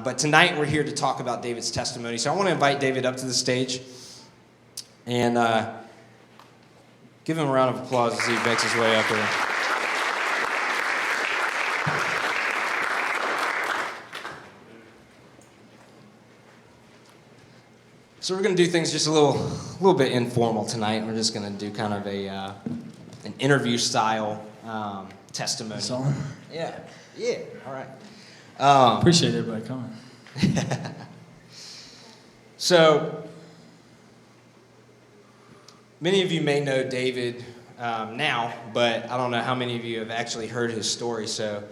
But tonight we're here to talk about David's testimony. So I want to invite David up to the stage and give him a round of applause as he makes his way up here. So we're going to do things just a little bit informal tonight. We're just going to do kind of an interview style testimony. That's all. Yeah. All right. Appreciate everybody coming. So, many of you may know David now, but I don't know how many of you have actually heard his story. So,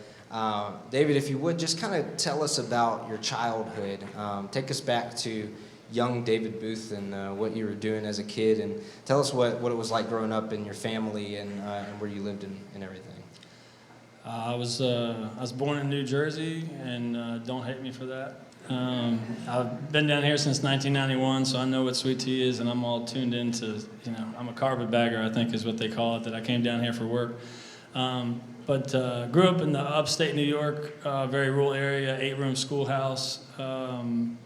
David, if you would, just kind of tell us about your childhood. Take us back to young David Booth and what you were doing as a kid, and tell us what it was like growing up in your family and where you lived and everything. I was born in New Jersey, and don't hate me for that. I've been down here since 1991, so I know what sweet tea is, and I'm all tuned into, I'm a carpetbagger, I think is what they call it, that I came down here for work. But grew up in the upstate New York, very rural area, 8-room schoolhouse,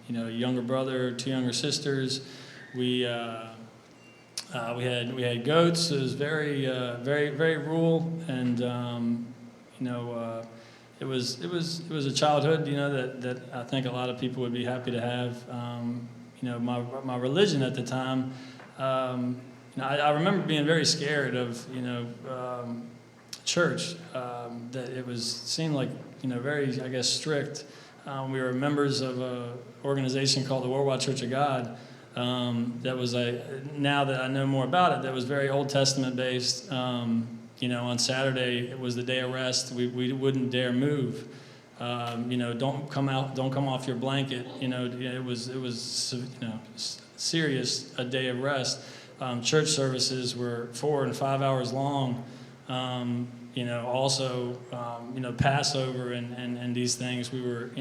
younger brother, 2 younger sisters. We had goats. It was very rural, and it was a childhood, that I think a lot of people would be happy to have. My religion at the time, I remember being very scared of, church, that it seemed like, very, I guess, strict. We were members of an organization called the Worldwide Church of God, that was now that I know more about it, that was very Old Testament based. On Saturday, it was the day of rest. We wouldn't dare move. Don't come off your blanket. It was serious, a day of rest. Church services were 4 and 5 hours long. Also, Passover and these things, we were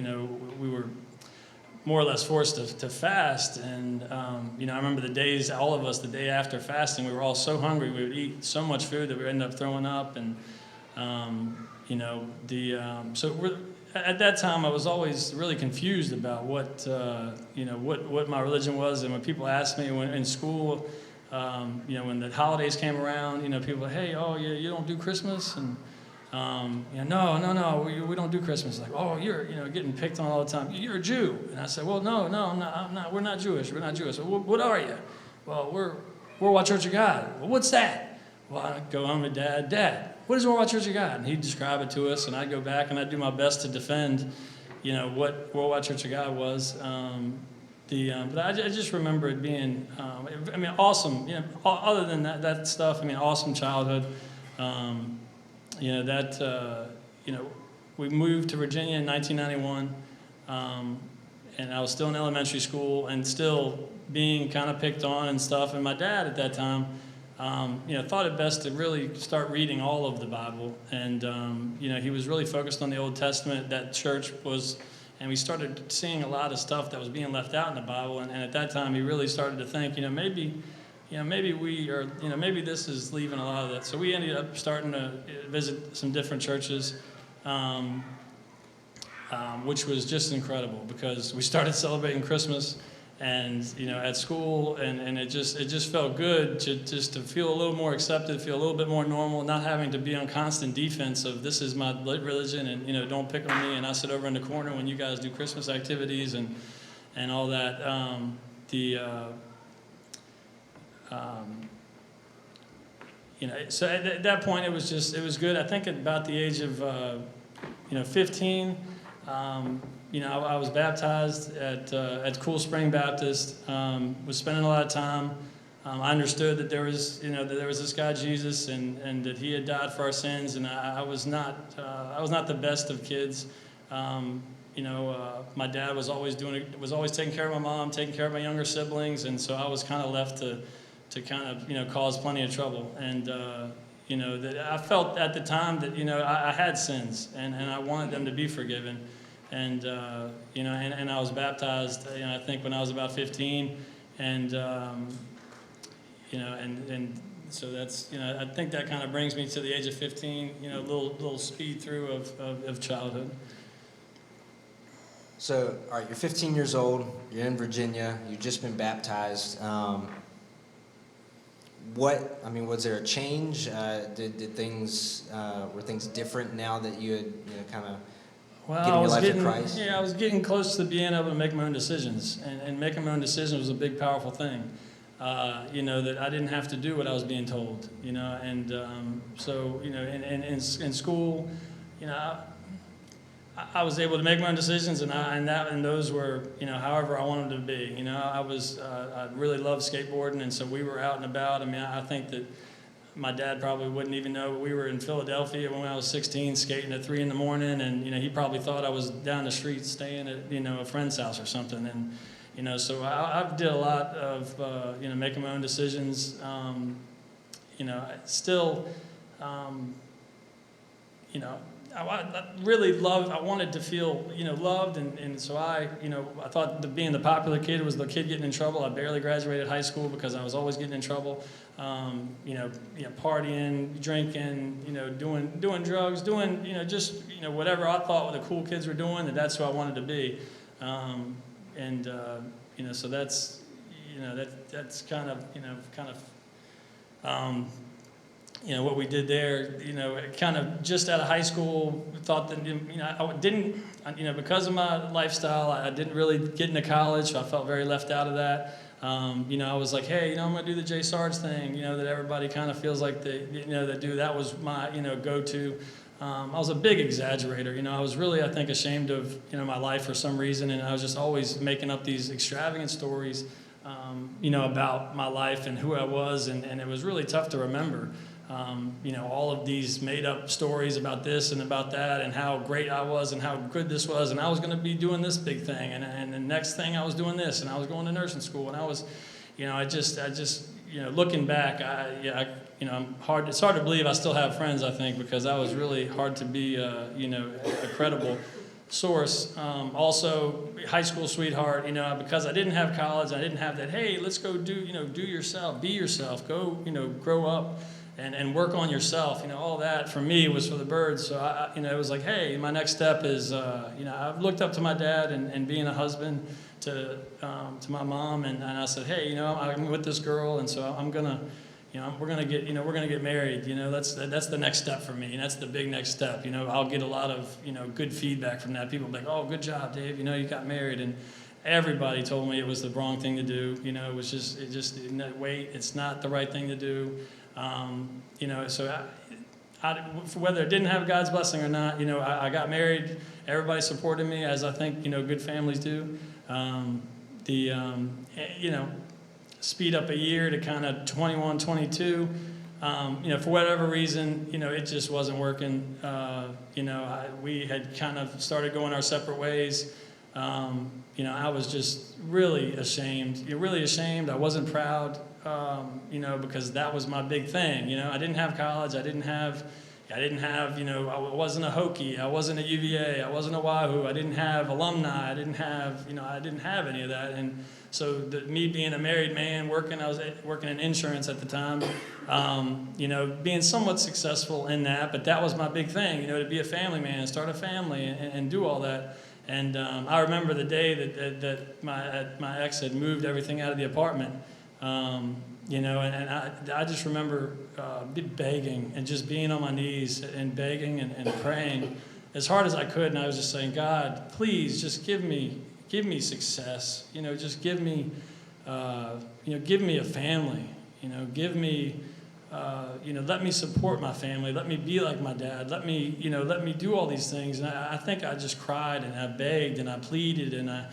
more or less forced to fast. And, I remember the days, all of us, the day after fasting, we were all so hungry. We would eat so much food that we would end up throwing up. And, at that time, I was always really confused about what my religion was. And when people asked me in school, when the holidays came around, people were, hey, you don't do Christmas? And, no, we don't do Christmas. Like, you're, getting picked on all the time. You're a Jew. And I said, well, no, I'm not. We're not Jewish. Well, what are you? Well, we're Worldwide Church of God. Well, what's that? Well, I'd go home to Dad, what is Worldwide Church of God? And he'd describe it to us, and I'd go back and I'd do my best to defend, what Worldwide Church of God was. But I just remember it being, awesome. Other than that stuff, awesome childhood. We moved to Virginia in 1991, and I was still in elementary school and still being kind of picked on and stuff. And my dad at that time, thought it best to really start reading all of the Bible. And, he was really focused on the Old Testament. That church was, and we started seeing a lot of stuff that was being left out in the Bible. And at that time, he really started to think, maybe we are, maybe this is leaving a lot of that. So we ended up starting to visit some different churches, which was just incredible because we started celebrating Christmas and, at school, and it just felt good to feel a little more accepted, feel a little bit more normal, not having to be on constant defense of this is my religion and, don't pick on me and I sit over in the corner when you guys do Christmas activities and all that. So at that point, it was good. I think at about the age of, 15, I was baptized at Cool Spring Baptist. Was spending a lot of time. I understood that there was this guy Jesus, and that he had died for our sins. And I was not the best of kids. My dad was always taking care of my mom, taking care of my younger siblings, and so I was kind of left to kind of cause plenty of trouble. And that I felt at the time that I had sins, and I wanted them to be forgiven. And and I was baptized. I think when I was about 15, and so that's I think that kind of brings me to the age of 15. Little speed through of childhood. So, all right, you're 15 years old. You're in Virginia. You've just been baptized. Was there a change? Did things were things different now that you had kind of Well, getting your life to Christ? I was getting close to being able to make my own decisions, and making my own decisions was a big, powerful thing. That I didn't have to do what I was being told. In school, I was able to make my own decisions, and those were, however I wanted them to be. I really loved skateboarding, and so we were out and about. I mean, I think that my dad probably wouldn't even know, but we were in Philadelphia when I was 16, skating at 3 a.m, and he probably thought I was down the street staying at a friend's house or something. And so I did a lot of making my own decisions. I really loved, I wanted to feel, loved, and so I thought that being the popular kid was the kid getting in trouble. I barely graduated high school because I was always getting in trouble, partying, drinking, doing drugs, whatever I thought the cool kids were doing, that's who I wanted to be. So that's, that's kind of, what we did there, kind of just out of high school, thought that, I didn't, because of my lifestyle, I didn't really get into college, so I felt very left out of that. I was like, hey, I'm going to do the Jay Sarge thing, that everybody kind of feels like they do. That was my, go-to. I was a big exaggerator. I was really, I think, ashamed of, my life for some reason, and I was just always making up these extravagant stories, about my life and who I was, and it was really tough to remember. All of these made-up stories about this and about that, and how great I was, and how good this was, and I was going to be doing this big thing, and the next thing I was doing this, and I was going to nursing school, and I was, I just, looking back, it's hard to believe I still have friends, I think, because I was really hard to be, a credible source. Also, high school sweetheart, because I didn't have college, I didn't have that, hey, let's go do yourself, be yourself, go, grow up and work on yourself. All that for me was for the birds. So it was like, hey, my next step is, I've looked up to my dad and being a husband to my mom, and I said, hey, I'm with this girl, and so I'm gonna, we're gonna get married. That's the next step for me, and that's the big next step. I'll get a lot of good feedback from that. People will be like, oh, good job, Dave. You got married, and everybody told me it was the wrong thing to do. Wait, it's not the right thing to do. So whether it didn't have God's blessing or not, I got married. Everybody supported me, as I think good families do. Speed up a year to kind of 21, 22. For whatever reason, it just wasn't working. We had kind of started going our separate ways. I was just really ashamed. I wasn't proud, because that was my big thing. I didn't have college. I wasn't a Hokie. I wasn't a UVA. I wasn't a Wahoo. I didn't have alumni. I didn't have any of that. And so me being a married man, I was working in insurance at the time, being somewhat successful in that, but that was my big thing, to be a family man, start a family and do all that. And I remember the day that my ex had moved everything out of the apartment, and I just remember begging and just being on my knees and begging and praying as hard as I could, and I was just saying, God, please just give me success, just give me a family, give me, let me support my family, let me be like my dad, let me do all these things. And I think I just cried, and I begged, and I pleaded, and I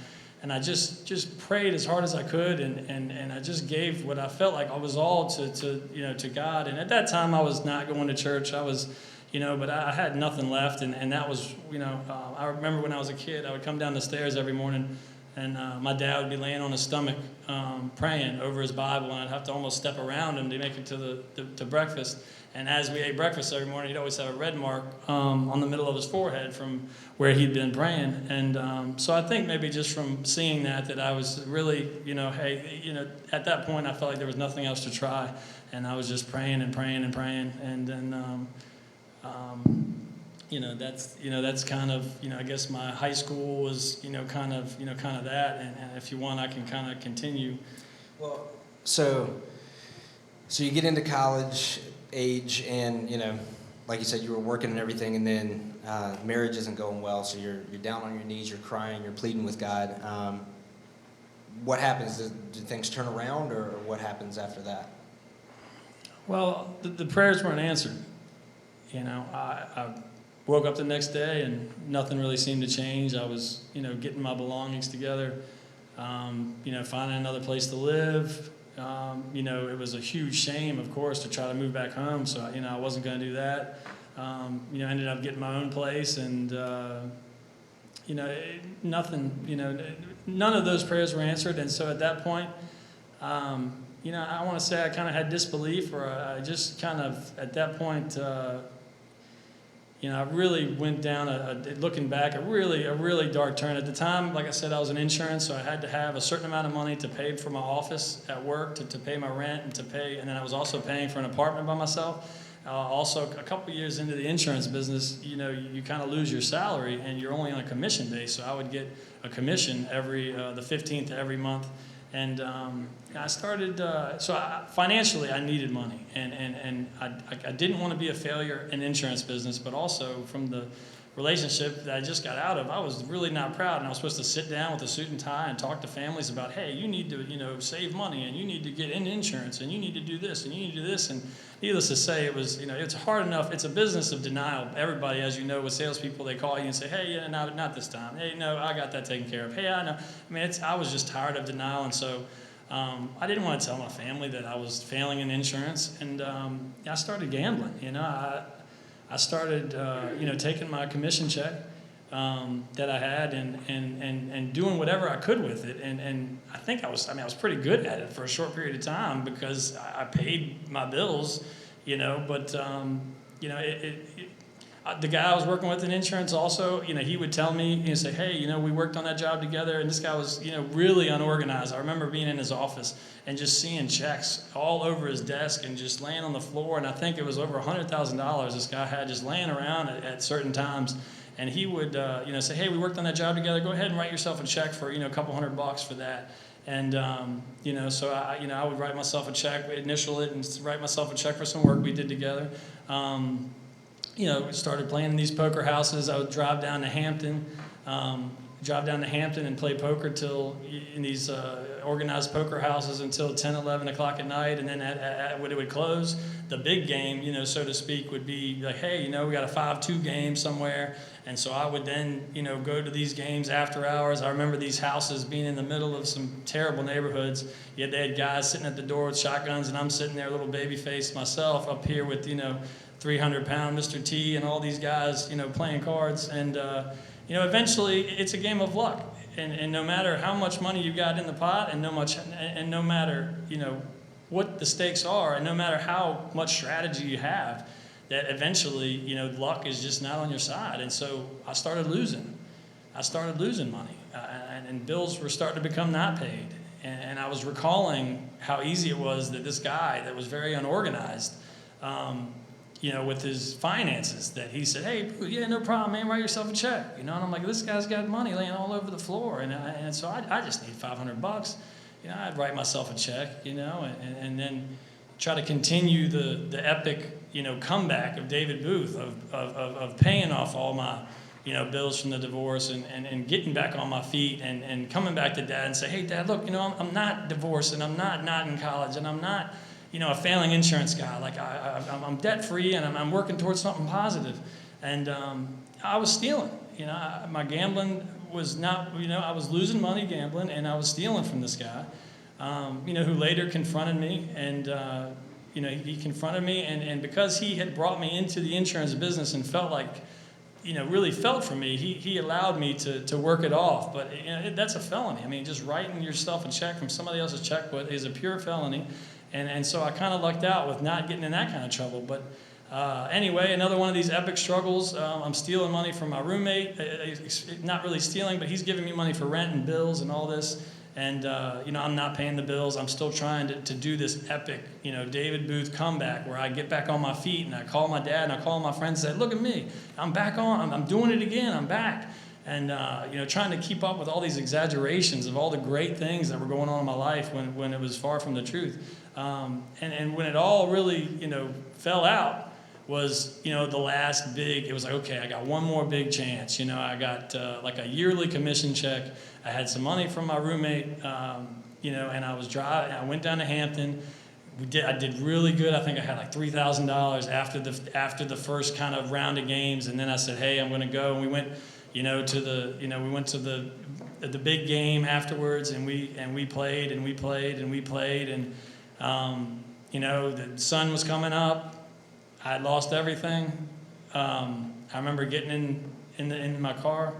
just prayed as hard as I could, and I just gave what I felt like I was all to God. And at that time, I was not going to church. I was, but I had nothing left, and that was, I remember when I was a kid, I would come down the stairs every morning, and my dad would be laying on his stomach praying over his Bible, and I'd have to almost step around him to make it to breakfast. And as we ate breakfast every morning, he'd always have a red mark on the middle of his forehead from where he'd been praying. And so I think maybe just from seeing that I was really, at that point I felt like there was nothing else to try. And I was just praying and praying and praying. And then, that's kind of, I guess my high school was, kind of that. And if you want, I can kind of continue. Well, so you get into college age, and like you said, you were working and everything, and then marriage isn't going well, so you're down on your knees, you're crying, you're pleading with God. What happens? Do things turn around, or what happens after that? Well, the prayers weren't answered. I woke up the next day and nothing really seemed to change. I was, getting my belongings together, finding another place to live. It was a huge shame, of course, to try to move back home. So, I wasn't going to do that. Ended up getting my own place, and, nothing, none of those prayers were answered. And so at that point, I want to say I kind of had disbelief, or I just kind of, at that point, I really went down, looking back, a really dark turn. At the time, like I said, I was in insurance, so I had to have a certain amount of money to pay for my office at work, to pay my rent, and then I was also paying for an apartment by myself. Also, a couple years into the insurance business, you kind of lose your salary, and you're only on a commission base. So I would get a commission every the 15th of every month. And I started, financially I needed money, and I didn't want to be a failure in insurance business, but also from the relationship that I just got out of, I was really not proud, and I was supposed to sit down with a suit and tie and talk to families about, hey, you need to, save money, and you need to get in insurance, and you need to do this, and you need to do this, and needless to say, it was, it's hard enough. It's a business of denial. Everybody, as you know, with salespeople, they call you and say, hey, yeah, not this time. Hey, no, I got that taken care of. Hey, I know. I mean, I was just tired of denial, and so I didn't want to tell my family that I was failing in insurance, and I started gambling. I started, taking my commission check that I had and doing whatever I could with it. And I think I was pretty good at it for a short period of time because I paid my bills, but, the guy I was working with in insurance also, he would tell me, he'd say, hey, we worked on that job together, and this guy was, really unorganized. I remember being in his office and just seeing checks all over his desk and just laying on the floor, and I think it was over $100,000 this guy had just laying around at certain times, and he would, say, hey, we worked on that job together, go ahead and write yourself a check for, a couple $100 for that. And, so I would write myself a check, initial it, and write myself a check for some work we did together. Started playing in these poker houses. I would drive down to Hampton and play poker in these organized poker houses until 10, 11 o'clock at night. And then when it would close, the big game, so to speak, would be like, hey, we got a 5-2 game somewhere. And so I would then, go to these games after hours. I remember these houses being in the middle of some terrible neighborhoods. Yet they had guys sitting at the door with shotguns, and I'm sitting there, little baby face myself, up here with, 300-pound Mr. T and all these guys, playing cards. And, eventually it's a game of luck. And no matter how much money you got in the pot, and no matter, what the stakes are, and no matter how much strategy you have, that eventually, luck is just not on your side. And so I started losing money, and bills were starting to become not paid. And I was recalling how easy it was that this guy that was very unorganized, with his finances, that he said, hey, yeah, no problem, man, write yourself a check. And I'm like, this guy's got money laying all over the floor. And so I just need $500. I'd write myself a check, and then try to continue the epic, comeback of David Booth of paying off all my, bills from the divorce and getting back on my feet and coming back to Dad and say, hey, Dad, look, I'm not divorced, and I'm not in college, and I'm not, a failing insurance guy. Like I'm debt free, and I'm working towards something positive. And I was stealing. My gambling was not. I was losing money gambling, and I was stealing from this guy. Who later confronted me, and he confronted me, and because he had brought me into the insurance business and felt like, really felt for me, he allowed me to work it off. But that's a felony. I mean, just writing yourself a check from somebody else's checkbook is a pure felony. And so I kind of lucked out with not getting in that kind of trouble. But anyway, another one of these epic struggles. I'm stealing money from my roommate. Not really stealing, but he's giving me money for rent and bills and all this. And, I'm not paying the bills. I'm still trying to do this epic, David Booth comeback where I get back on my feet and I call my dad and I call my friends and say, look at me. I'm back on. I'm doing it again. I'm back. And, trying to keep up with all these exaggerations of all the great things that were going on in my life when it was far from the truth. And when it all really, fell out was, the last big, it was like, okay, I got one more big chance. I got like a yearly commission check. I had some money from my roommate, and I was driving. I went down to Hampton. I did really good. I think I had like $3,000 after the first kind of round of games, and then I said, "Hey, I'm going to go." And we went, to the big game afterwards, and we played and we played and we played, and the sun was coming up. I had lost everything. I remember getting in my car.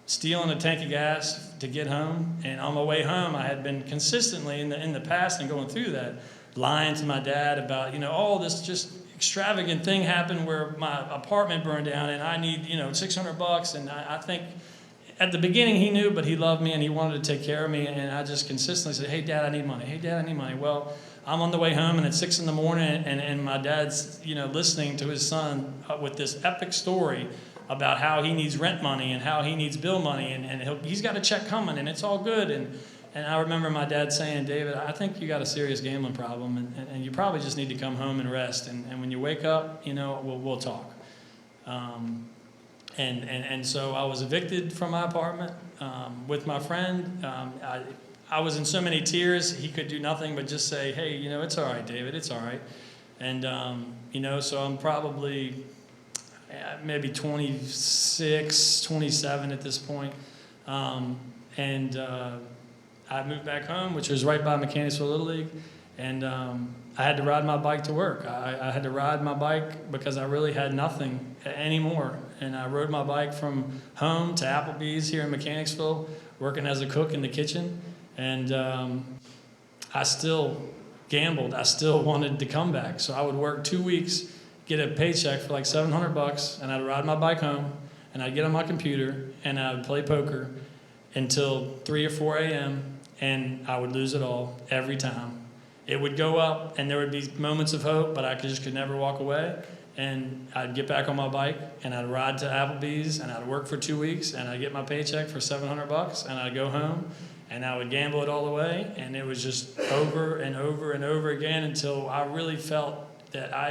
Stealing a tank of gas to get home, and on my way home, I had been consistently in the past and going through that, lying to my dad about this just extravagant thing happened where my apartment burned down, and I need $600, and I think at the beginning he knew, but he loved me and he wanted to take care of me, and I just consistently said, "Hey Dad, I need money. Hey Dad, I need money." Well, I'm on the way home, and it's 6 a.m, and my dad's listening to his son with this epic story about how he needs rent money and how he needs bill money, and he's got a check coming, and it's all good. And I remember my dad saying, "David, I think you got a serious gambling problem, and you probably just need to come home and rest. And when you wake up, we'll talk." And so I was evicted from my apartment with my friend. I was in so many tears, he could do nothing but just say, "Hey, it's all right, David, it's all right." And, so I'm probably maybe 26, 27 at this point. And I moved back home, which was right by Mechanicsville Little League. And I had to ride my bike to work. I had to ride my bike because I really had nothing anymore. And I rode my bike from home to Applebee's here in Mechanicsville, working as a cook in the kitchen. And I still gambled. I still wanted to come back. So I would work 2 weeks, get a paycheck for like $700, and I'd ride my bike home, and I'd get on my computer, and I would play poker until 3 or 4 a.m., and I would lose it all every time. It would go up, and there would be moments of hope, but I could never walk away. And I'd get back on my bike, and I'd ride to Applebee's, and I'd work for 2 weeks, and I'd get my paycheck for $700, and I'd go home, and I would gamble it all away, and it was just over and over and over again until I really felt that I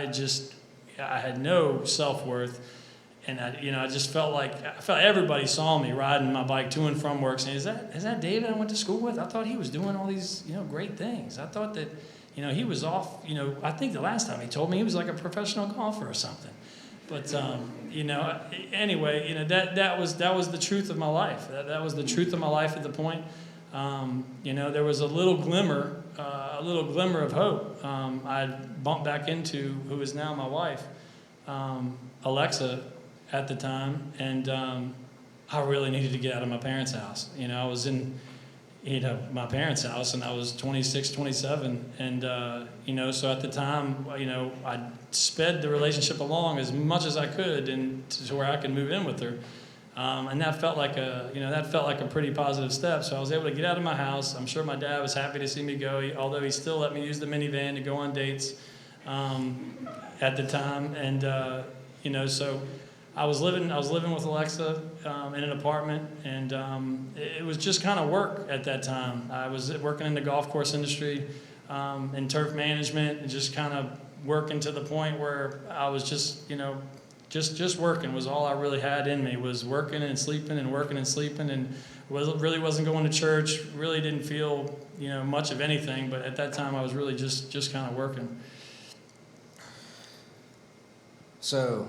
had no self-worth, and I just felt like everybody saw me riding my bike to and from work, saying, "Is that David I went to school with? I thought he was doing all these great things. I thought that he was off. I think the last time he told me he was like a professional golfer or something." But anyway, that was the truth of my life. That was the truth of my life at the point. There was a little glimmer of hope. I bumped back into who is now my wife, Alexa, at the time, and I really needed to get out of my parents' house. I was in, my parents' house, and I was 26, 27, and so at the time, I sped the relationship along as much as I could, and to where I could move in with her. And that felt like a pretty positive step. So I was able to get out of my house. I'm sure my dad was happy to see me go, although he still let me use the minivan to go on dates at the time. And so I was living with Alexa in an apartment, and it was just kind of work at that time. I was working in the golf course industry, in turf management, and just kind of working to the point where I was just working was all I really had in me, was working and sleeping, and really wasn't going to church, really didn't feel, much of anything, but at that time I was really just kind of working. So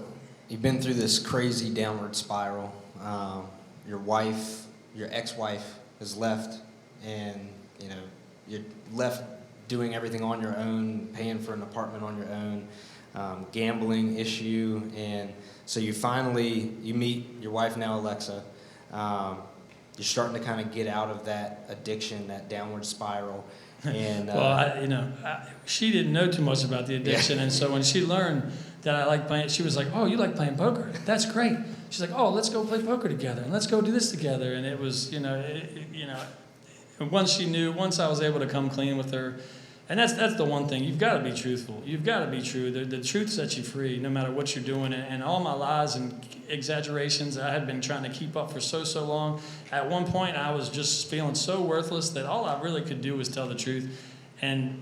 you've been through this crazy downward spiral. Your ex-wife has left, and, you're left doing everything on your own, paying for an apartment on your own. Gambling issue, and so you meet your wife now, Alexa. You're starting to kind of get out of that addiction, that downward spiral. And well, she didn't know too much about the addiction, and so when she learned that I like playing, she was like, "Oh, you like playing poker? That's great." She's like, "Oh, let's go play poker together, and let's go do this together." And it was, once she knew, once I was able to come clean with her, and that's the one thing. You've got to be truthful. You've got to be true. The truth sets you free no matter what you're doing. And all my lies and exaggerations I had been trying to keep up for so long. At one point, I was just feeling so worthless that all I really could do was tell the truth. And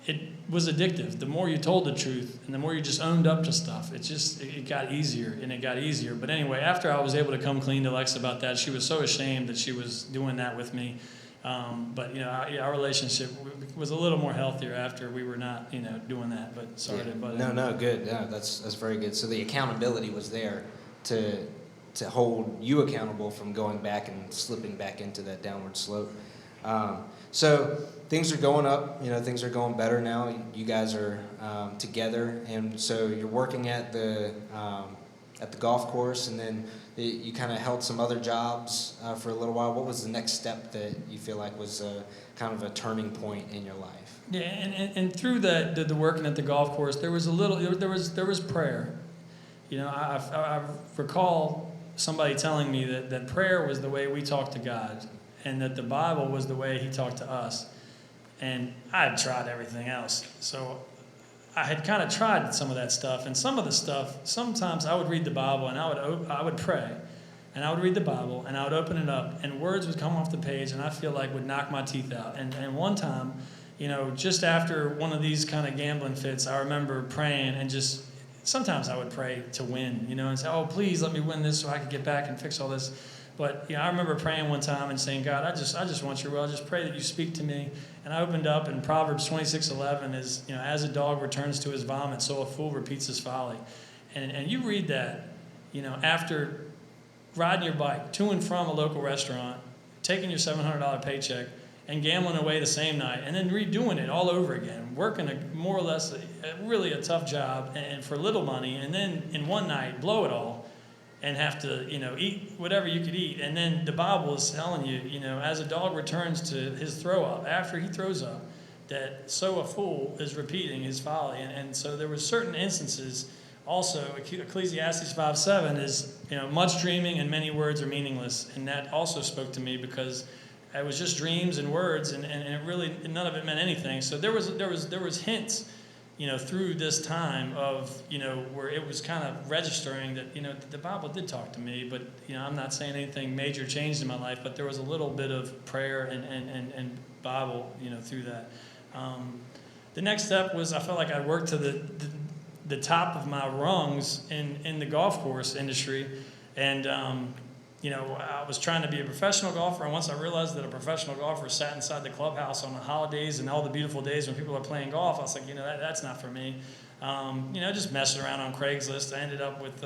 it was addictive. The more you told the truth and the more you just owned up to stuff, it got easier and it got easier. But anyway, after I was able to come clean to Lex about that, she was so ashamed that she was doing that with me. But our relationship was a little more healthier after we were not doing that. But sorry to butt in. No, good. Yeah, that's very good. So the accountability was there to hold you accountable from going back and slipping back into that downward slope. So things are going up. Things are going better now. You guys are together, and so you're working at the golf course, and then you kind of held some other jobs for a little while. What was the next step that you feel like was kind of a turning point in your life? Yeah, and through the working at the golf course, there was prayer. I recall somebody telling me that prayer was the way we talked to God, and that the Bible was the way He talked to us. And I had tried everything else, so I had kind of tried some of that stuff, and some of the stuff, sometimes I would read the Bible and I would pray, and I would read the Bible and I would open it up, and words would come off the page, and I feel like would knock my teeth out. And one time, just after one of these kind of gambling fits, I remember praying, and just sometimes I would pray to win, and say, oh, please let me win this so I could get back and fix all this. But I remember praying one time and saying, God, I just want your will. I just pray that you speak to me. And I opened up, and Proverbs 26:11 is, as a dog returns to his vomit, so a fool repeats his folly. And you read that, after riding your bike to and from a local restaurant, taking your $700 paycheck, and gambling away the same night, and then redoing it all over again, working more or less really a tough job and for little money, and then in one night blow it all. And have to, eat whatever you could eat. And then the Bible is telling you, as a dog returns to his throw up, after he throws up, that so a fool is repeating his folly. And so there were certain instances. Also, Ecclesiastes 5:7 is, much dreaming and many words are meaningless. And that also spoke to me because it was just dreams and words, and it really, none of it meant anything. So there was hints, through this time of, where it was kind of registering that, the Bible did talk to me, but, I'm not saying anything major changed in my life, but there was a little bit of prayer and Bible, through that. The next step was I felt like I worked to the top of my rungs in the golf course industry, and, I was trying to be a professional golfer, and once I realized that a professional golfer sat inside the clubhouse on the holidays and all the beautiful days when people are playing golf, I was like, that's not for me. Just messing around on Craigslist, I ended up with,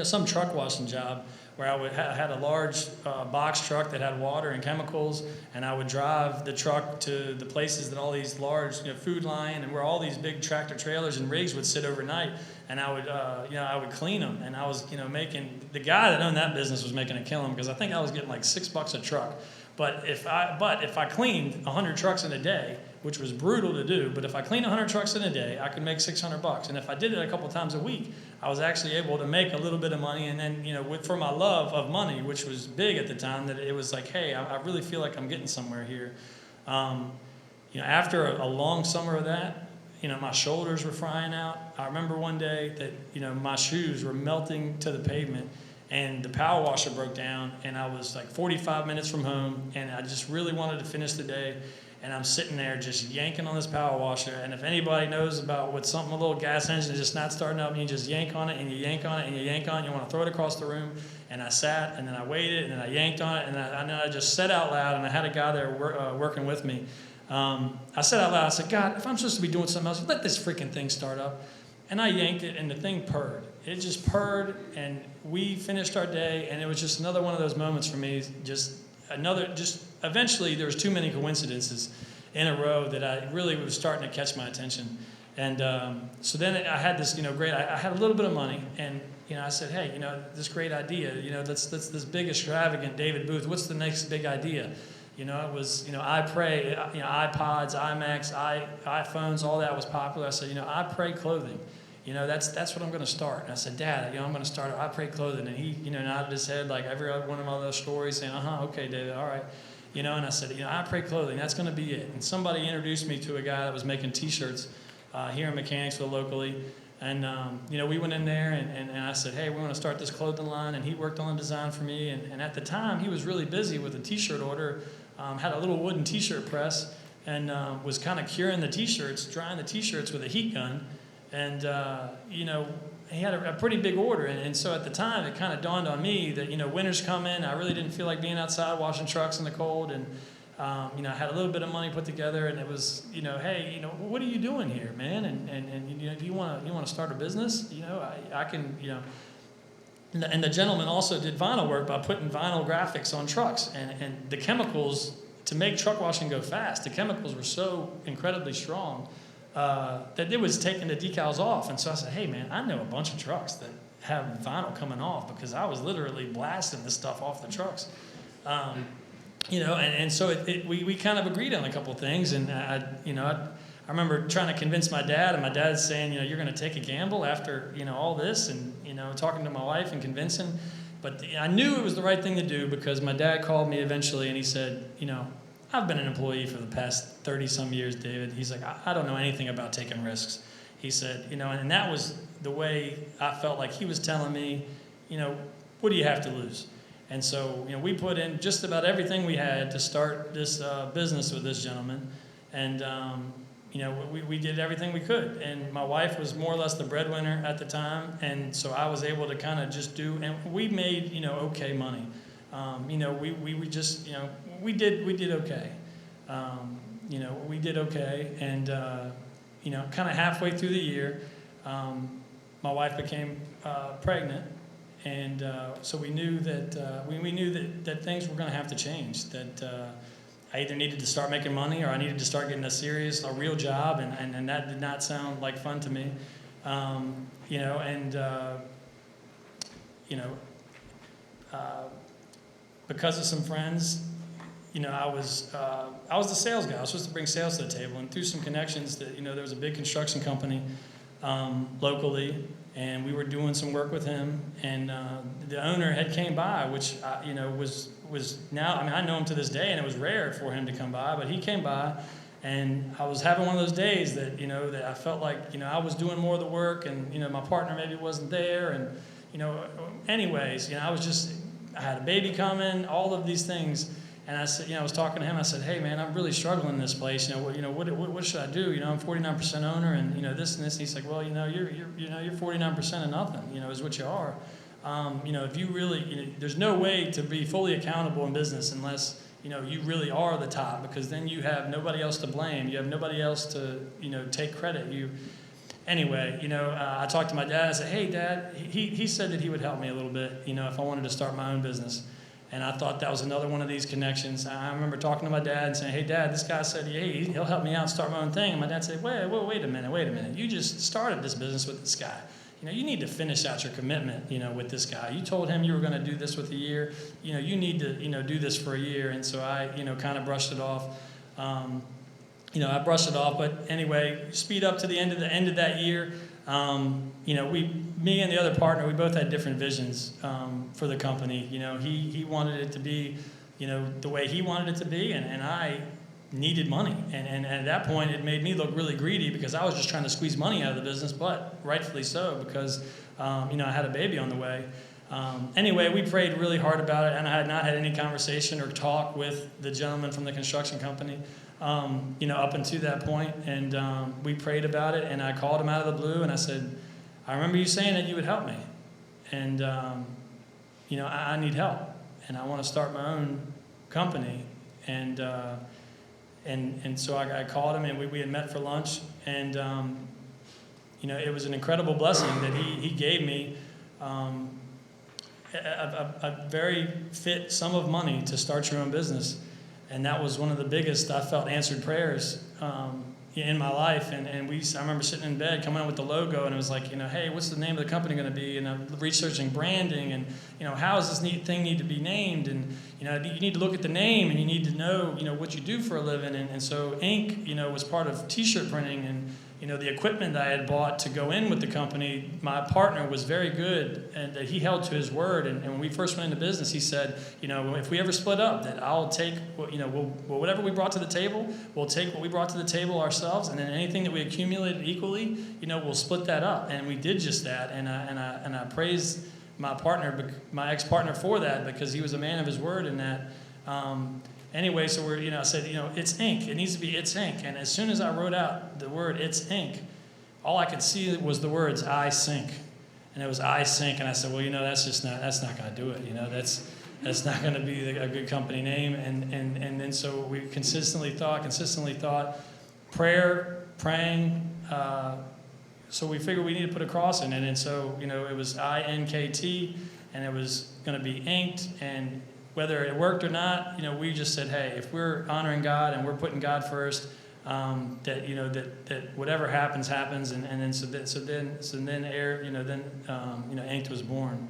some truck washing job where I had a large box truck that had water and chemicals, and I would drive the truck to the places that all these large, Food Lion, and where all these big tractor trailers and rigs would sit overnight, and I would clean them, and I was, making, the guy that owned that business was making a killing because I think I was getting like $6 a truck. But if I cleaned 100 trucks in a day, which was brutal to do, but if I cleaned 100 trucks in a day, I could make $600. And if I did it a couple times a week, I was actually able to make a little bit of money. And then, for my love of money, which was big at the time, that it was like, hey, I really feel like I'm getting somewhere here. After a long summer of that, my shoulders were frying out. I remember one day that, my shoes were melting to the pavement, and the power washer broke down, and I was like 45 minutes from home, and I just really wanted to finish the day. And I'm sitting there just yanking on this power washer. And if anybody knows about what something, a little gas engine is just not starting up, and you just yank on it, and you yank on it, and you yank on it, you want to throw it across the room. And I sat, and then I waited, and then I yanked on it, and then I just said out loud, and I had a guy there working with me. I said out loud, I said, God, if I'm supposed to be doing something else, let this freaking thing start up. And I yanked it, and the thing purred. It just purred, and we finished our day, and it was just another one of those moments for me, eventually there was too many coincidences in a row that I really was starting to catch my attention. And so then I had this, I had a little bit of money, and, I said, hey, this great idea, that's this big extravagant David Booth, what's the next big idea? It was, I pray, iPods, iMacs, iPhones, all that was popular. I said, I pray clothing. That's what I'm going to start. And I said, Dad, I'm going to start I pray clothing. And he, nodded his head like every one of my other stories saying, okay, David, all right. And I said, I pray clothing, that's going to be it. And somebody introduced me to a guy that was making T-shirts here in Mechanicsville locally. And, we went in there and I said, hey, we want to start this clothing line. And he worked on the design for me. And at the time, he was really busy with a T-shirt order, had a little wooden T-shirt press, and was kind of curing the T-shirts, drying the T-shirts with a heat gun. And, he had a pretty big order. And so at the time, it kind of dawned on me that, winter's coming. I really didn't feel like being outside washing trucks in the cold. And, I had a little bit of money put together, and it was, hey, what are you doing here, man? And if you want to start a business, I can, And the gentleman also did vinyl work by putting vinyl graphics on trucks, and the chemicals to make truck washing go fast. The chemicals were so incredibly strong that it was taking the decals off. And so I said, hey, man, I know a bunch of trucks that have vinyl coming off because I was literally blasting this stuff off the trucks. And so we kind of agreed on a couple of things, and I remember trying to convince my dad, and my dad's saying, you're going to take a gamble after, all this, and, talking to my wife and convincing. But I knew it was the right thing to do because my dad called me eventually, and he said, I've been an employee for the past 30-some years, David. He's like, I don't know anything about taking risks. He said, and that was the way I felt like he was telling me, what do you have to lose? And so, we put in just about everything we had to start this business with this gentleman. And, we did everything we could. And my wife was more or less the breadwinner at the time. And so I was able to kind of just do, and we made, okay money. We just, we did okay. We did okay. And, kind of halfway through the year, my wife became pregnant. And so we knew that we knew that things were going to have to change. That I either needed to start making money or I needed to start getting a real job, and that did not sound like fun to me. Because of some friends, I was the sales guy. I was supposed to bring sales to the table, and through some connections, that there was a big construction company locally. And we were doing some work with him, and the owner had came by, which was now. I mean, I know him to this day, and it was rare for him to come by, but he came by, and I was having one of those days that that I felt like I was doing more of the work, and my partner maybe wasn't there, and anyways, I had a baby coming, all of these things. And I said, I was talking to him. I said, hey, man, I'm really struggling in this place. What should I do? I'm 49% owner, and this and this. And he's like, well, you're 49% of nothing. Is what you are. If you really, there's no way to be fully accountable in business unless you really are the top, because then you have nobody else to blame. You have nobody else to take credit. Anyway, I talked to my dad. I said, hey, Dad, he said that he would help me a little bit, if I wanted to start my own business. And I thought that was another one of these connections. I remember talking to my dad and saying, hey, Dad, this guy said, hey, he'll help me out and start my own thing. And my dad said, wait a minute. You just started this business with this guy. You need to finish out your commitment, with this guy. You told him you were going to do this with a year. You need to, do this for a year. And so I, kind of brushed it off. I brushed it off. But anyway, speed up to the end of that year. Me and the other partner, we both had different visions for the company. He wanted it to be, the way he wanted it to be, and I needed money. And at that point, it made me look really greedy because I was just trying to squeeze money out of the business, but rightfully so because, I had a baby on the way. Anyway, we prayed really hard about it, and I had not had any conversation or talk with the gentleman from the construction company. Up until that point, and we prayed about it, and I called him out of the blue, and I said, I remember you saying that you would help me, and I need help, and I want to start my own company, and so I called him, and we had met for lunch, and it was an incredible blessing that he gave me a very fit sum of money to start your own business. And that was one of the biggest, I felt, answered prayers in my life. And I remember sitting in bed, coming up with the logo, and it was like, hey, what's the name of the company going to be? And I'm researching branding, and how does this thing need to be named? And you need to look at the name, and you need to know what you do for a living. And so ink, was part of T-shirt printing, and the equipment that I had bought to go in with the company, my partner was very good, and that he held to his word. And when we first went into business, he said, if we ever split up, that I'll take, whatever we brought to the table, we'll take what we brought to the table ourselves, and then anything that we accumulated equally, we'll split that up. And we did just that. And I praised my partner, my ex-partner, for that, because he was a man of his word in that. Anyway, so I said, it's ink. It needs to be it's ink. And as soon as I wrote out the word it's ink, all I could see was the words I sink. And it was I sink. And I said, well, that's not going to do it. That's not going to be a good company name. And then so we consistently thought, praying. So we figured we need to put a cross in it. And so, it was INKT, and it was going to be inked. And whether it worked or not, we just said, hey, if we're honoring God and we're putting God first, that whatever happens, and then Inked was born.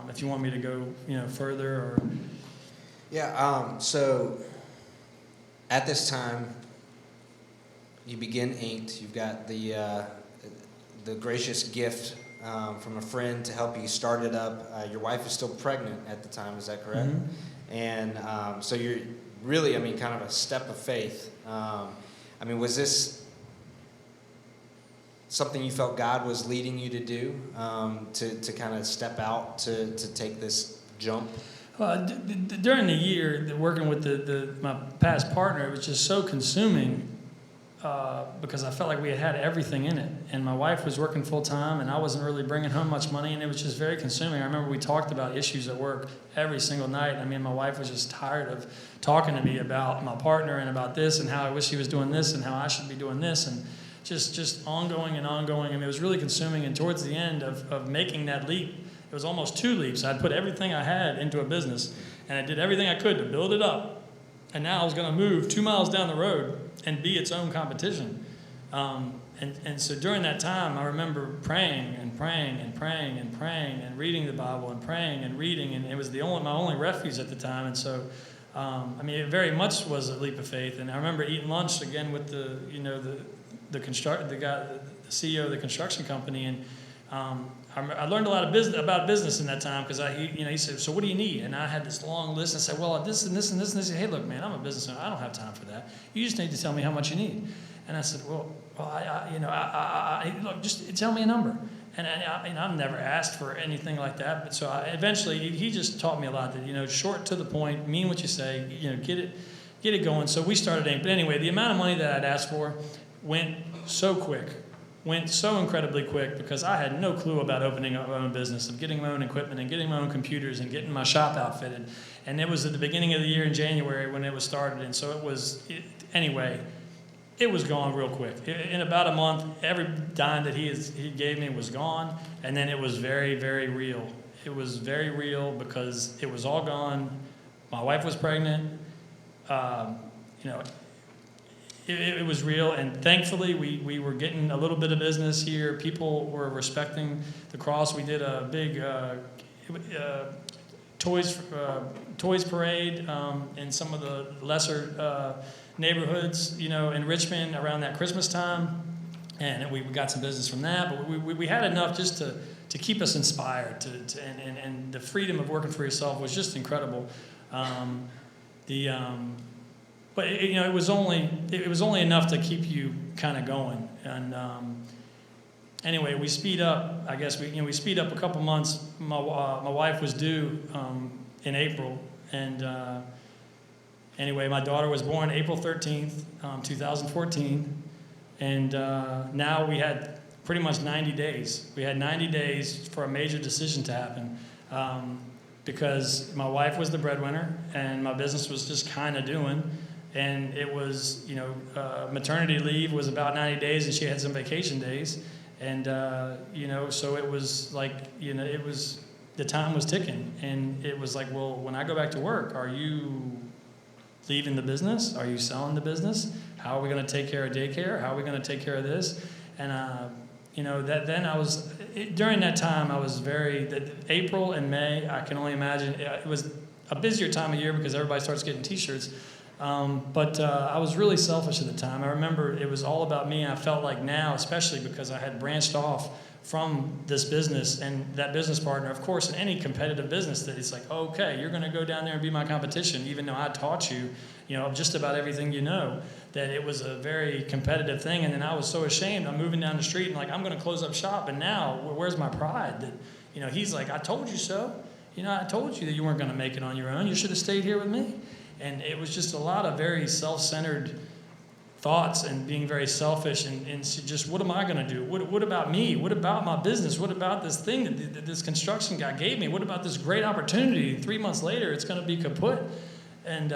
If you want me to go, further, or Yeah. So at this time, you begin Inked. You've got the gracious gift from a friend to help you start it up. Your wife is still pregnant at the time, is that correct? Mm-hmm. And so you're really, kind of a step of faith. Was this something you felt God was leading you to do, to kind of step out, to take this jump? During the year, working with my past partner, it was just so consuming. Because I felt like we had everything in it, and my wife was working full time, and I wasn't really bringing home much money, and it was just very consuming. I remember we talked about issues at work every single night. My wife was just tired of talking to me about my partner and about this, and how I wish he was doing this, and how I should be doing this, and just ongoing and ongoing. It was really consuming. And towards the end of making that leap, it was almost 2 leaps. I'd put everything I had into a business, and I did everything I could to build it up, and now I was going to move 2 miles down the road and be its own competition. And so during that time, I remember praying and reading the Bible and praying and reading, and it was my only refuge at the time. And so, it very much was a leap of faith. And I remember eating lunch again with the CEO of the construction company, and I learned a lot of about business in that time, because he said, so what do you need? And I had this long list. I said, well, this and this and this and this. He said, hey, look, man, I'm a business owner. I don't have time for that. You just need to tell me how much you need. And I said, well, look, just tell me a number. And I've never asked for anything like that. But so eventually, he just taught me a lot that, short to the point, mean what you say, get it going. So we started Ink. But anyway, the amount of money that I'd asked for went so quick. Went so incredibly quick, because I had no clue about opening up my own business, of getting my own equipment and getting my own computers and getting my shop outfitted. And it was at the beginning of the year in January when it was started. And so it was gone real quick. In about a month, every dime that he gave me was gone. And then it was very, very real. It was very real, because it was all gone. My wife was pregnant. It was real, and thankfully we were getting a little bit of business here. People were respecting the cross. We did a big toys parade in some of the lesser neighborhoods, in Richmond around that Christmas time, and we got some business from that. But we had enough just to keep us inspired. And the freedom of working for yourself was just incredible. But it was only enough to keep you kind of going. And anyway, we speed up. I guess we speed up a couple months. My wife was due in April, and anyway, my daughter was born April 13th, 2014, and now we had pretty much 90 days. We had 90 days for a major decision to happen, because my wife was the breadwinner, and my business was just kind of doing. And it was, maternity leave was about 90 days, and she had some vacation days. And, so it was like, the time was ticking. And it was like, well, when I go back to work, are you leaving the business? Are you selling the business? How are we going to take care of daycare? How are we going to take care of this? And, during that time, I was April and May, I can only imagine, it was a busier time of year because everybody starts getting T-shirts. But I was really selfish at the time. I remember it was all about me. I felt like now, especially because I had branched off from this business and that business partner, of course, in any competitive business, that it's like, okay, you're going to go down there and be my competition, even though I taught you, just about everything that it was a very competitive thing. And then I was so ashamed. I'm moving down the street and like, I'm going to close up shop. And now, where's my pride? That, he's like, I told you so. I told you that you weren't going to make it on your own. You should have stayed here with me. And it was just a lot of very self-centered thoughts and being very selfish and just, what am I going to do? What about me? What about my business? What about this thing that this construction guy gave me? What about this great opportunity? 3 months later, it's going to be kaput. And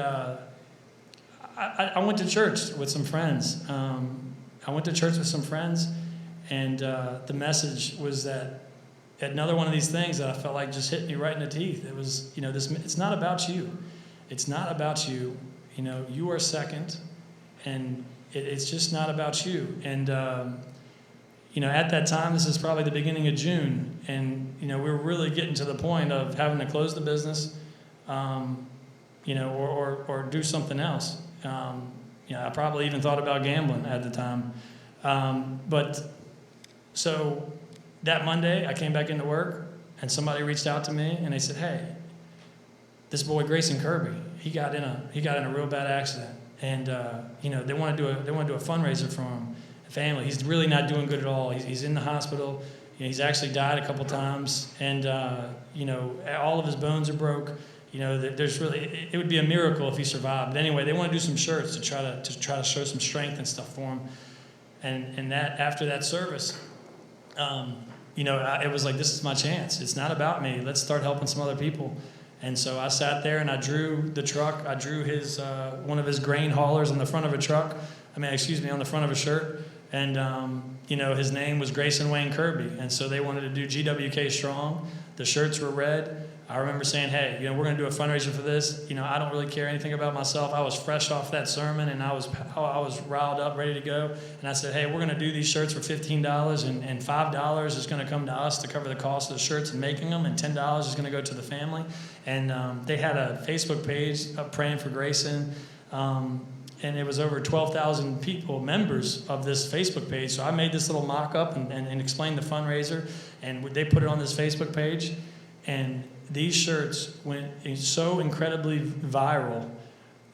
I went to church with some friends. And the message was that another one of these things that I felt like just hit me right in the teeth. It was, it's not about you. It's not about you. You are second, and it's just not about you. And, at that time, this is probably the beginning of June, and, we were really getting to the point of having to close the business, or do something else. I probably even thought about gambling at the time. So that Monday, I came back into work, and somebody reached out to me, and they said, hey, this boy Grayson Kirby, he got in a real bad accident, and they want to do a fundraiser for him, family. He's really not doing good at all. He's in the hospital. He's actually died a couple times, and all of his bones are broke. It would be a miracle if he survived. But anyway, they want to do some shirts to try to show some strength and stuff for him, and that after that service, it was like, this is my chance. It's not about me. Let's start helping some other people. And so I sat there and I drew the truck. I drew his one of his grain haulers on the front of a truck. On the front of a shirt. And his name was Grayson Wayne Kirby. And so they wanted to do GWK Strong. The shirts were red. I remember saying, hey, we're going to do a fundraiser for this. I don't really care anything about myself. I was fresh off that sermon, and I was riled up, ready to go. And I said, hey, we're going to do these shirts for $15, and $5 is going to come to us to cover the cost of the shirts and making them, and $10 is going to go to the family. And they had a Facebook page praying for Grayson. And it was over 12,000 people, members of this Facebook page. So I made this little mock-up and explained the fundraiser, and they put it on this Facebook page. And these shirts went so incredibly viral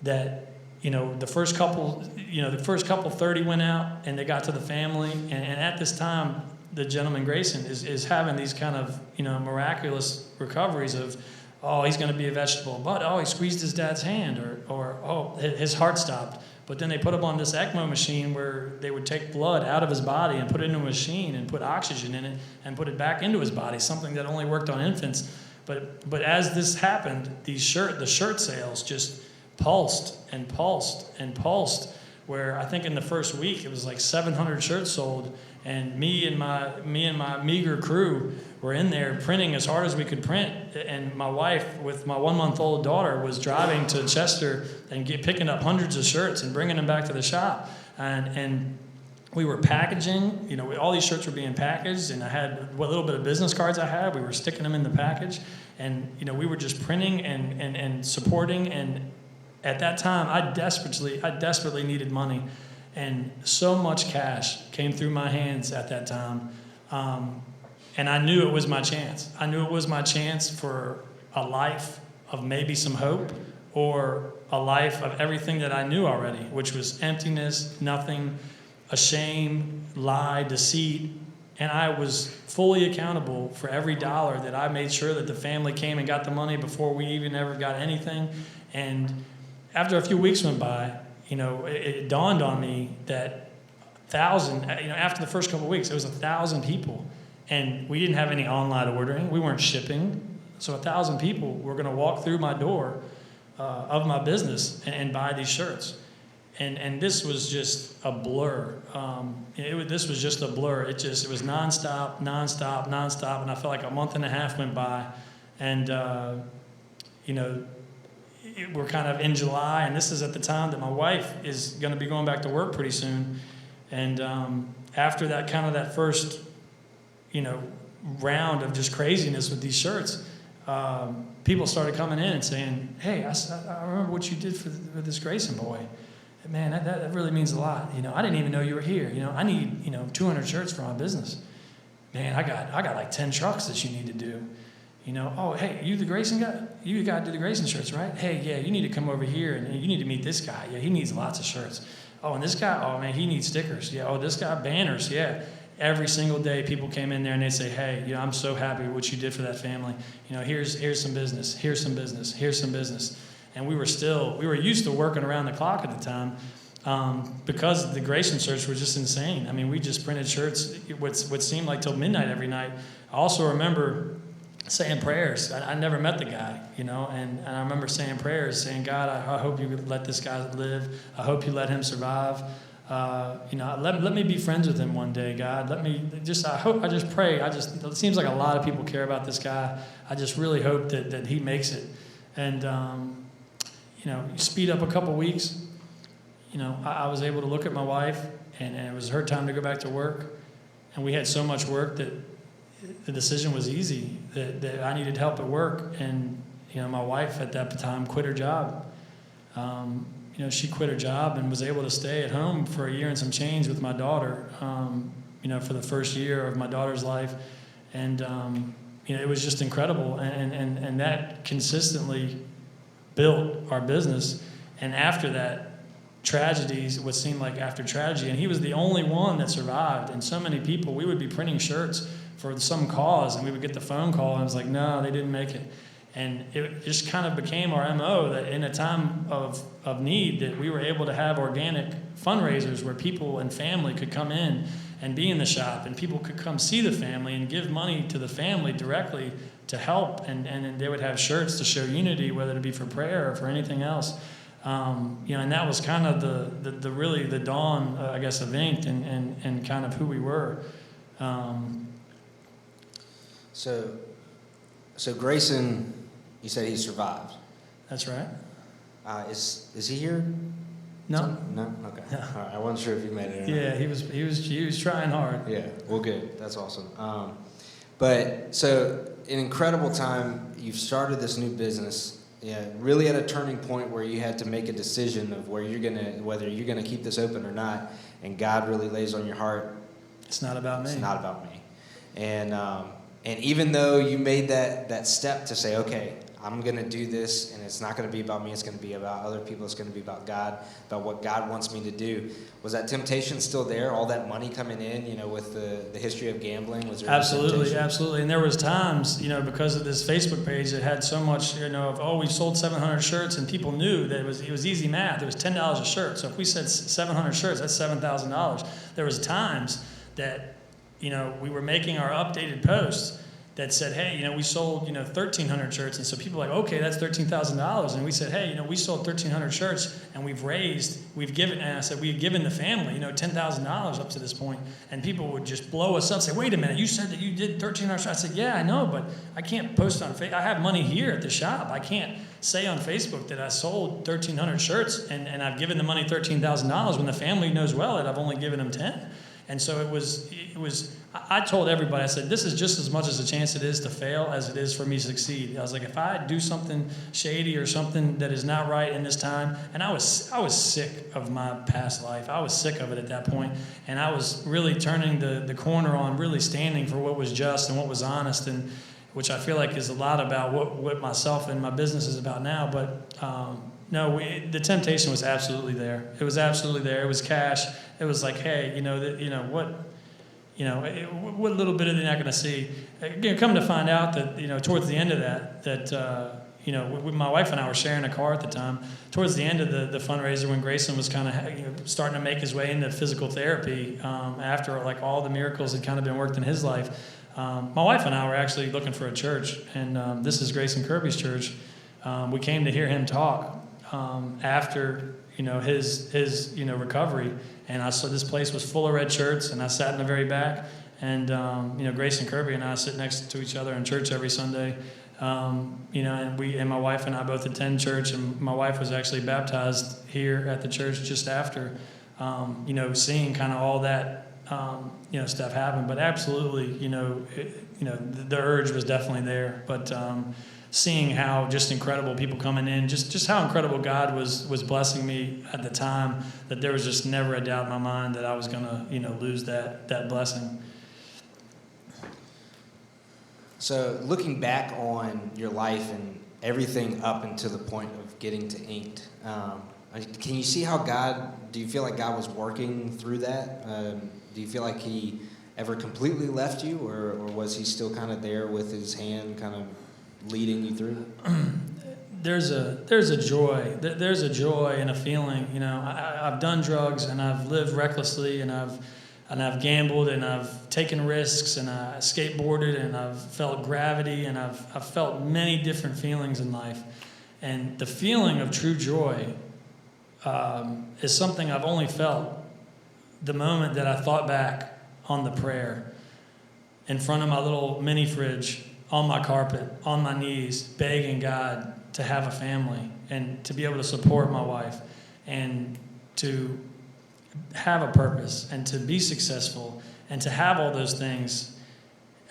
that, the first couple 30 went out, and they got to the family. And at this time, the gentleman Grayson is having these kind of, miraculous recoveries of, oh, he's going to be a vegetable, but, oh, he squeezed his dad's hand, or oh, his heart stopped. But then they put him on this ECMO machine where they would take blood out of his body and put it into a machine and put oxygen in it and put it back into his body, something that only worked on infants. But as this happened, the shirt sales just pulsed and pulsed and pulsed, where I think in the first week it was like 700 shirts sold, and me and my meager crew were in there printing as hard as we could print. And my wife, with my 1-month-old daughter, was driving to Chester and picking up hundreds of shirts and bringing them back to the shop. And we were packaging, all these shirts were being packaged, and I had what little bit of business cards I had, we were sticking them in the package. And, we were just printing and supporting. And at that time, I desperately needed money. And so much cash came through my hands at that time. And I knew it was my chance. I knew it was my chance for a life of maybe some hope, or a life of everything that I knew already, which was emptiness, nothing, a shame, lie, deceit. And I was fully accountable for every dollar that I made sure that the family came and got the money before we even ever got anything. And after a few weeks went by, it dawned on me that after the first couple of weeks, it was 1,000 people. And we didn't have any online ordering. We weren't shipping. So 1,000 people were going to walk through my door of my business and buy these shirts. And this was just a blur. This was just a blur. It was nonstop. And I felt like a month and a half went by. And, we're kind of in July, and this is at the time that my wife is going to be going back to work pretty soon. And after that first, round of just craziness with these shirts, people started coming in and saying, hey, I remember what you did for this Grayson boy. Man, that really means a lot. I didn't even know you were here. I need, 200 shirts for my business. Man, I got like 10 trucks that you need to do. Oh, hey, you the Grayson guy? You got to do the Grayson shirts, right? Hey, yeah, you need to come over here and you need to meet this guy. Yeah, he needs lots of shirts. Oh, and this guy, oh man, he needs stickers. Yeah, oh, this guy, banners, yeah. Every single day people came in there and they'd say, hey, I'm so happy with what you did for that family. Here's some business, here's some business, here's some business. And we were used to working around the clock at the time because the Grayson shirts were just insane. I mean, we just printed shirts what seemed like till midnight every night. I also remember saying prayers. I never met the guy, and I remember saying prayers, saying, God, I hope you let this guy live. I hope you let him survive. Let me be friends with him one day, God. I just pray. It seems like a lot of people care about this guy. I just really hope that he makes it. And, you speed up a couple weeks, I was able to look at my wife and it was her time to go back to work. And we had so much work that the decision was easy, that I needed help at work. And, my wife at that time quit her job. She quit her job and was able to stay at home for a year and some change with my daughter, for the first year of my daughter's life. And, it was just incredible. And that consistently built our business. And after that, tragedies, what seemed like after tragedy, and he was the only one that survived. And so many people, we would be printing shirts for some cause, and we would get the phone call, and it was like, no, they didn't make it. And it just kind of became our MO that in a time of need that we were able to have organic fundraisers where people and family could come in and be in the shop, and people could come see the family and give money to the family directly to help. And they would have shirts to show unity, whether it be for prayer or for anything else. And that was kind of the really the dawn, I guess, of INKT and kind of who we were. So Grayson, you said he survived. That's right. Is he here? No. No? Okay. No. All right. I wasn't sure if you made it or not. Yeah, he was trying hard. Yeah. Well, good. That's awesome. But so an incredible time. You've started this new business. Yeah, really at a turning point where you had to make a decision of whether you're gonna keep this open or not. And God really lays on your heart. It's not about me. It's not about me. And even though you made that step to say, okay, I'm going to do this, and it's not going to be about me, it's going to be about other people, it's going to be about God, about what God wants me to do. Was that temptation still there, all that money coming in, with the history of gambling? Was there Absolutely. And there was times, because of this Facebook page that had so much, we sold 700 shirts, and people knew that it was easy math. It was $10 a shirt. So if we said 700 shirts, that's $7,000. There was times that we were making our updated posts that said, hey, we sold, 1,300 shirts. And so people were like, okay, that's $13,000. And we said, hey, we sold 1,300 shirts and we've given the family, $10,000 up to this point. And people would just blow us up, say, wait a minute, you said that you did 1,300 shirts. I said, yeah, I know, but I can't post on Facebook. I have money here at the shop. I can't say on Facebook that I sold 1,300 shirts and I've given the money $13,000 when the family knows well that I've only given them 10. And so it was, I told everybody, I said, this is just as much as a chance it is to fail as it is for me to succeed. I was like, if I do something shady or something that is not right in this time, and I was sick of my past life. I was sick of it at that point. And I was really turning the corner on really standing for what was just and what was honest, and which I feel like is a lot about what myself and my business is about now. But no, the temptation was absolutely there. It was absolutely there. It was cash. It was like, hey, what little bit are they not going to see? Come to find out that, towards the end of that, my wife and I were sharing a car at the time. Towards the end of the fundraiser, when Grayson was kind of starting to make his way into physical therapy, after like all the miracles had kind of been worked in his life, my wife and I were actually looking for a church, and this is Grayson Kirby's church. We came to hear him talk after his recovery, and I saw this place was full of red shirts, and I sat in the very back, and Grayson Kirby and I sit next to each other in church every Sunday, and my wife and I both attend church, and my wife was actually baptized here at the church just after, seeing kind of all that stuff happen. But absolutely, the urge was definitely there, but seeing how just incredible people coming in, just how incredible God was blessing me at the time, that there was just never a doubt in my mind that I was going to, lose that blessing. So looking back on your life and everything up until the point of getting to INKT, can you see how do you feel like God was working through that? Do you feel like he ever completely left you, or was he still kind of there with his hand kind of leading you through? There's a joy. There's a joy and a feeling. I've done drugs and I've lived recklessly and I've gambled and I've taken risks and I skateboarded and I've felt gravity and I've felt many different feelings in life. And the feeling of true joy is something I've only felt the moment that I thought back on the prayer in front of my little mini fridge, on my carpet, on my knees, begging God to have a family and to be able to support my wife and to have a purpose and to be successful and to have all those things.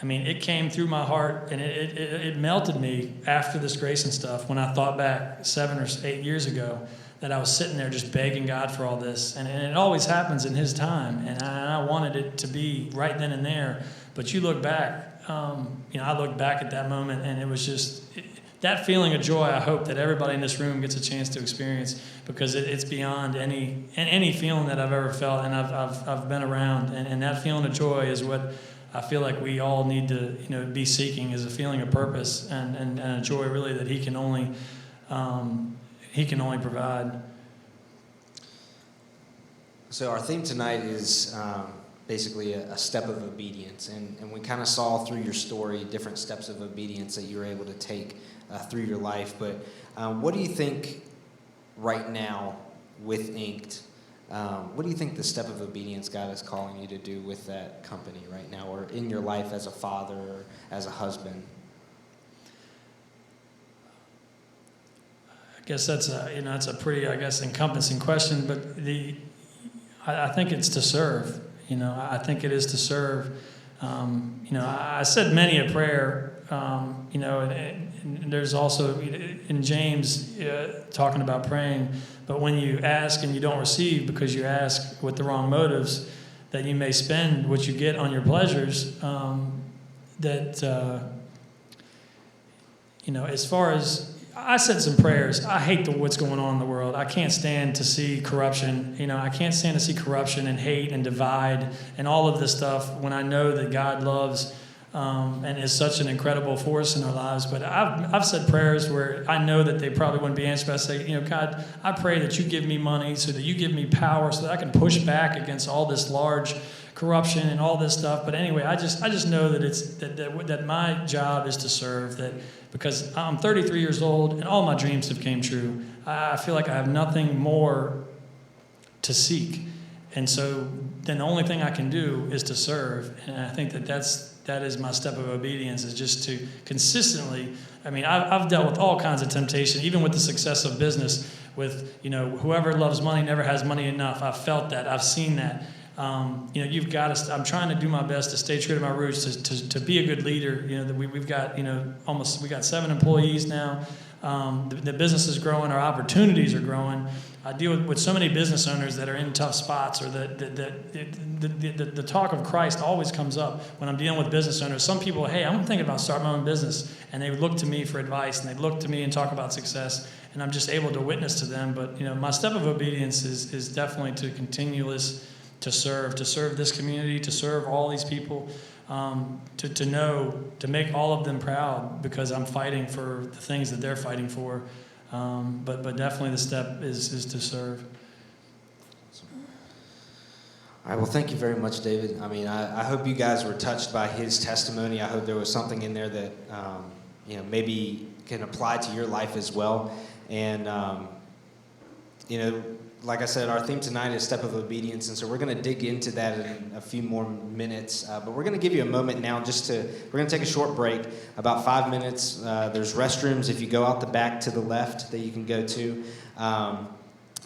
I mean, it came through my heart and it melted me after this Grayson stuff when I thought back 7 or 8 years ago that I was sitting there just begging God for all this. And it always happens in his time. And I wanted it to be right then and there. But you look back, I look back at that moment and it was just that feeling of joy. I hope that everybody in this room gets a chance to experience, because it's beyond any feeling that I've ever felt and I've been around. And that feeling of joy is what I feel like we all need to be seeking, is a feeling of purpose and a joy really that he can only provide. So our theme tonight is basically a step of obedience, and we kind of saw through your story different steps of obedience that you were able to take through your life. But what do you think right now with INKT? What do you think the step of obedience God is calling you to do with that company right now, or in your life as a father or as a husband? I guess that's a pretty, encompassing question, but I think it's to serve. I think it is to serve. I said many a prayer, and there's also in James talking about praying, but when you ask and you don't receive because you ask with the wrong motives, that you may spend what you get on your pleasures, as far as I said some prayers. I hate what's going on in the world. I can't stand to see corruption. I can't stand to see corruption and hate and divide and all of this stuff when I know that God loves and is such an incredible force in our lives. But I've said prayers where I know that they probably wouldn't be answered. But I say, God, I pray that you give me money so that you give me power so that I can push back against all this large corruption and all this stuff. But anyway, I just know that it's that my job is to serve, that because I'm 33 years old and all my dreams have came true. I feel like I have nothing more to seek. And so then the only thing I can do is to serve. And I think that is my step of obedience, is just to consistently, I've dealt with all kinds of temptation, even with the success of business, with, whoever loves money never has money enough. I've felt that. I've seen that. You've got to. I'm trying to do my best to stay true to my roots, to be a good leader. That we've got we got 7 employees now. The business is growing. Our opportunities are growing. I deal with so many business owners that are in tough spots, or the talk of Christ always comes up when I'm dealing with business owners. Some people, hey, I'm thinking about starting my own business, and they would look to me for advice, and they look to me and talk about success, and I'm just able to witness to them. But my step of obedience is definitely to serve this community, to serve all these people, to make all of them proud, because I'm fighting for the things that they're fighting for. But definitely the step is to serve. All right, well, thank you very much, David. I hope you guys were touched by his testimony. I hope there was something in there that, maybe can apply to your life as well. And, like I said, our theme tonight is Step of Obedience, and so we're going to dig into that in a few more minutes. But we're going to give you a moment now we're going to take a short break, about 5 minutes. There's restrooms if you go out the back to the left that you can go to.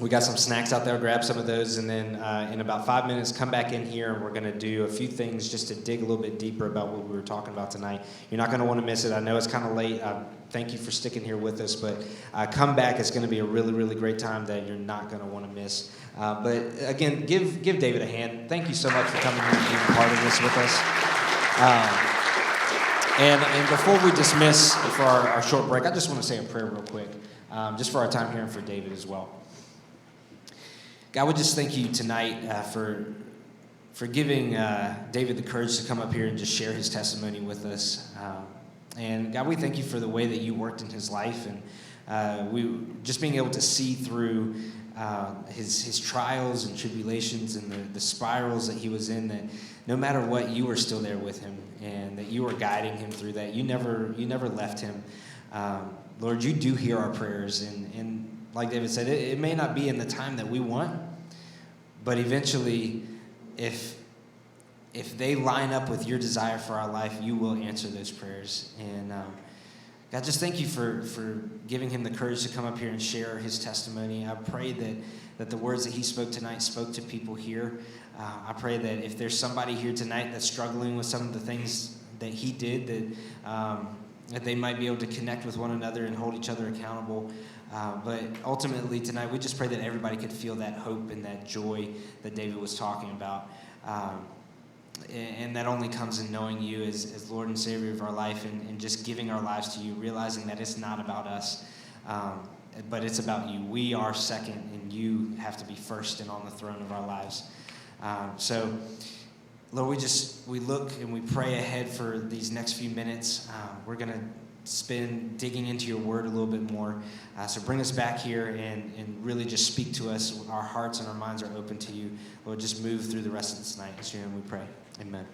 We got some snacks out there, grab some of those, and then in about 5 minutes, come back in here, and we're going to do a few things just to dig a little bit deeper about what we were talking about tonight. You're not going to want to miss it. I know it's kind of late. thank you for sticking here with us. But come back. It's going to be a really, really great time that you're not going to want to miss. But again, give David a hand. Thank you so much for coming here and being a part of this with us. And before we dismiss for our short break, I just want to say a prayer real quick, just for our time here and for David as well. God, we just thank you tonight for giving David the courage to come up here and just share his testimony with us. And God, we thank you for the way that you worked in his life, and we just being able to see through his trials and tribulations and the spirals that he was in, that no matter what, you were still there with him, and that you were guiding him through that. You never left him. Lord, you do hear our prayers, and like David said, it may not be in the time that we want, but eventually, if they line up with your desire for our life, you will answer those prayers. And God, just thank you for giving him the courage to come up here and share his testimony. I pray that the words that he spoke tonight spoke to people here. I pray that if there's somebody here tonight that's struggling with some of the things that he did, that they might be able to connect with one another and hold each other accountable. But ultimately tonight, we just pray that everybody could feel that hope and that joy that David was talking about. And that only comes in knowing you as Lord and Savior of our life, and just giving our lives to you, realizing that it's not about us, but it's about you. We are second, and you have to be first and on the throne of our lives. So, Lord, we look and we pray ahead for these next few minutes. We're going to spend digging into your word a little bit more. So bring us back here and really just speak to us. Our hearts and our minds are open to you. Lord, just move through the rest of this night. It's your name we pray. Amen.